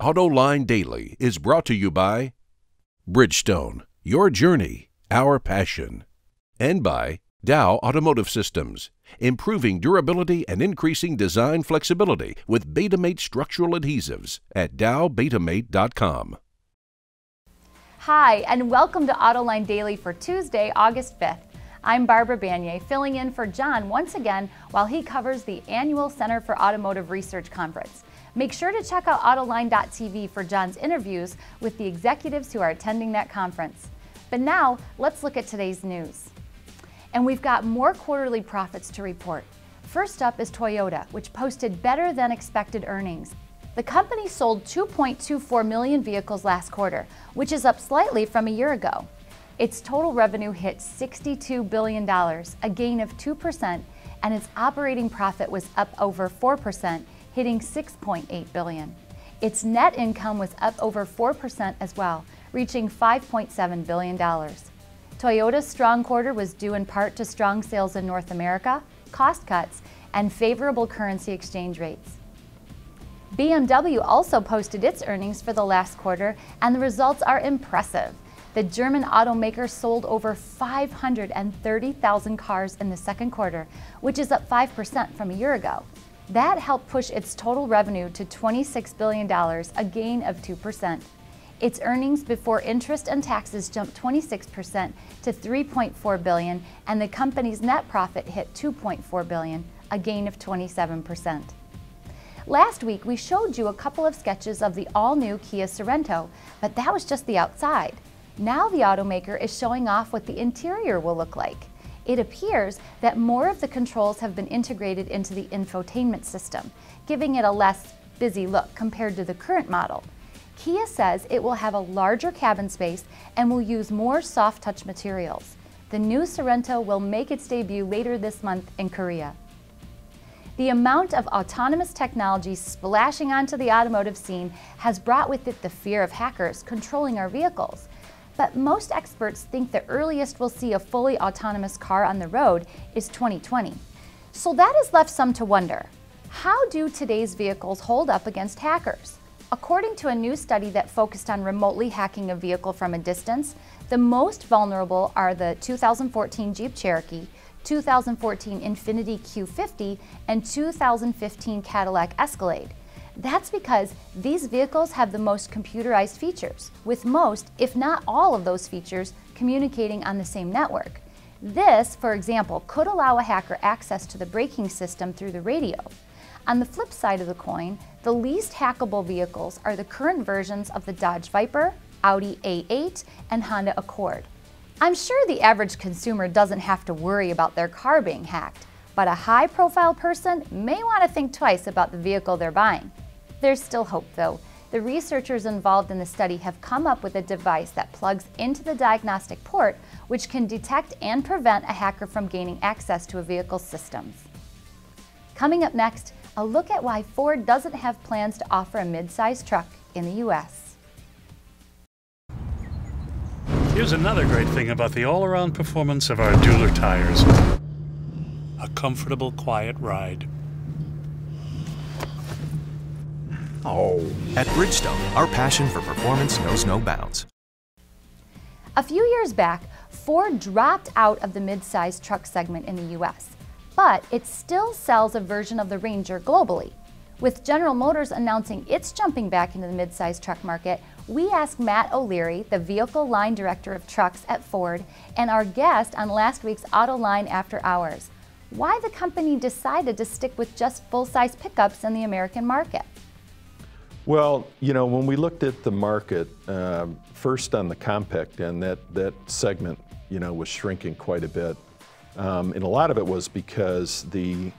Autoline Daily is brought to you by Bridgestone, your journey, our passion, and by Dow Automotive Systems, improving durability and increasing design flexibility with Betamate structural adhesives at dowbetamate.com. Hi, and welcome to Autoline Daily for Tuesday, August 5th. I'm Barbara Banier, filling in for John once again while he covers the annual Center for Automotive Research Conference. Make sure to check out Autoline.tv for John's interviews with the executives who are attending that conference. But now, let's look at today's news. And we've got more quarterly profits to report. First up is Toyota, which posted better than expected earnings. The company sold 2.24 million vehicles last quarter, which is up slightly from a year ago. Its total revenue hit $62 billion, a gain of 2%, and its operating profit was up over 4%, hitting $6.8 billion. Its net income was up over 4% as well, reaching $5.7 billion. Toyota's strong quarter was due in part to strong sales in North America, cost cuts, and favorable currency exchange rates. BMW also posted its earnings for the last quarter, and the results are impressive. The German automaker sold over 530,000 cars in the second quarter, which is up 5% from a year ago. That helped push its total revenue to $26 billion, a gain of 2%. Its earnings before interest and taxes jumped 26% to $3.4 billion, and the company's net profit hit $2.4 billion, a gain of 27%. Last week, we showed you a couple of sketches of the all-new Kia Sorento, but that was just the outside. Now the automaker is showing off what the interior will look like. It appears that more of the controls have been integrated into the infotainment system, giving it a less busy look compared to the current model. Kia says it will have a larger cabin space and will use more soft-touch materials. The new Sorento will make its debut later this month in Korea. The amount of autonomous technology splashing onto the automotive scene has brought with it the fear of hackers controlling our vehicles. But most experts think the earliest we'll see a fully autonomous car on the road is 2020. So that has left some to wonder. How do today's vehicles hold up against hackers? According to a new study that focused on remotely hacking a vehicle from a distance, the most vulnerable are the 2014 Jeep Cherokee, 2014 Infiniti Q50, and 2015 Cadillac Escalade. That's because these vehicles have the most computerized features, with most, if not all of those features, communicating on the same network. This, for example, could allow a hacker access to the braking system through the radio. On the flip side of the coin, the least hackable vehicles are the current versions of the Dodge Viper, Audi A8, and Honda Accord. I'm sure the average consumer doesn't have to worry about their car being hacked, but a high-profile person may want to think twice about the vehicle they're buying. There's still hope, though. The researchers involved in the study have come up with a device that plugs into the diagnostic port, which can detect and prevent a hacker from gaining access to a vehicle's systems. Coming up next, a look at why Ford doesn't have plans to offer a mid-size truck in the U.S. Here's another great thing about the all-around performance of our Dueler tires. A comfortable, quiet ride. At Bridgestone, our passion for performance knows no bounds. A few years back, Ford dropped out of the mid-size truck segment in the U.S., but it still sells a version of the Ranger globally. With General Motors announcing it's jumping back into the mid-size truck market, we asked Matt O'Leary, the Vehicle Line Director of Trucks at Ford, and our guest on last week's Autoline After Hours, why the company decided to stick with just full-size pickups in the American market. Well, you know, when we looked at the market, first on the compact end, that segment, you know, was shrinking quite a bit. And a lot of it was because the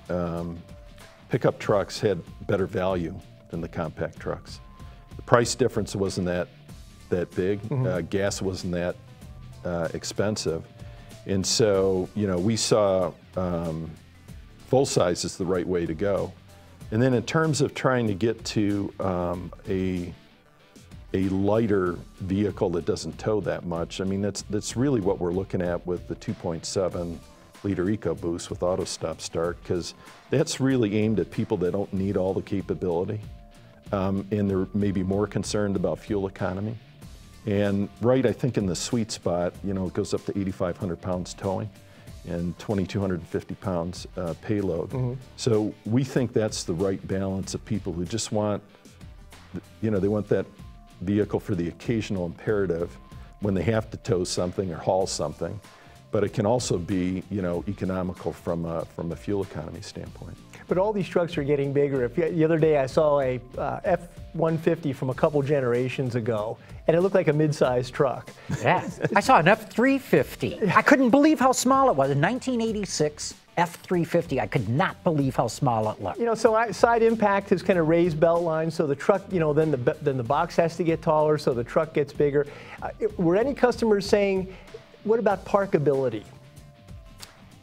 pickup trucks had better value than the compact trucks. The price difference wasn't that big. Gas wasn't that expensive. And so, you know, we saw full size is the right way to go. And then in terms of trying to get to a lighter vehicle that doesn't tow that much, I mean, that's really what we're looking at with the 2.7 liter EcoBoost with auto stop start, because that's really aimed at people that don't need all the capability. and they're maybe more concerned about fuel economy. And right, I think in the sweet spot, you know, it goes up to 8,500 pounds towing and 2,250 pounds payload. So we think that's the right balance of people who just want, you know, they want that vehicle for the occasional imperative when they have to tow something or haul something, but it can also be, you know, economical from a fuel economy standpoint. But all these trucks are getting bigger. The other day I saw a F-150 from a couple generations ago, and it looked like a mid-sized truck. Yeah, I saw an F-350. I couldn't believe how small it was. In 1986, F-350, I could not believe how small it looked. You know, so side impact has kind of raised belt lines, so the truck, you know, then the box has to get taller, so the truck gets bigger. Were any customers saying, what about parkability?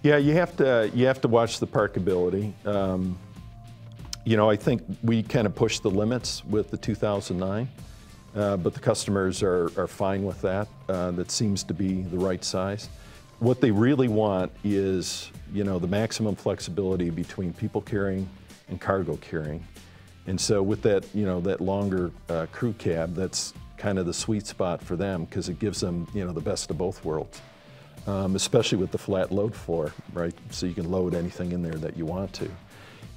Yeah, you have to watch the parkability. You know, I think we kind of pushed the limits with the 2009, but the customers are fine with that. That seems to be the right size. What they really want is, you know, the maximum flexibility between people carrying and cargo carrying. And so with that, you know, that longer crew cab, that's kind of the sweet spot for them because it gives them, you know, the best of both worlds. Especially with the flat load floor, right? So you can load anything in there that you want to.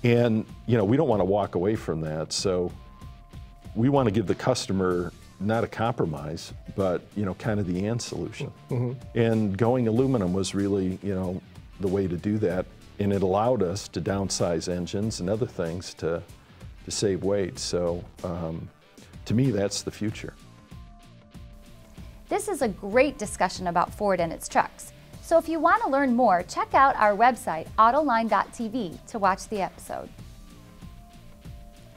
And, you know, we don't want to walk away from that. So we want to give the customer not a compromise, but, you know, kind of the and solution. And going aluminum was really, you know, the way to do that. And it allowed us to downsize engines and other things to save weight. So to me, that's the future. This is a great discussion about Ford and its trucks. So if you want to learn more, check out our website, autoline.tv, to watch the episode.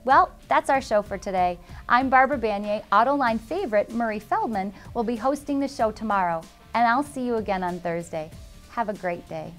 Well, that's our show for today. I'm Barbara Banier. Autoline favorite Murray Feldman will be hosting the show tomorrow, and I'll see you again on Thursday. Have a great day.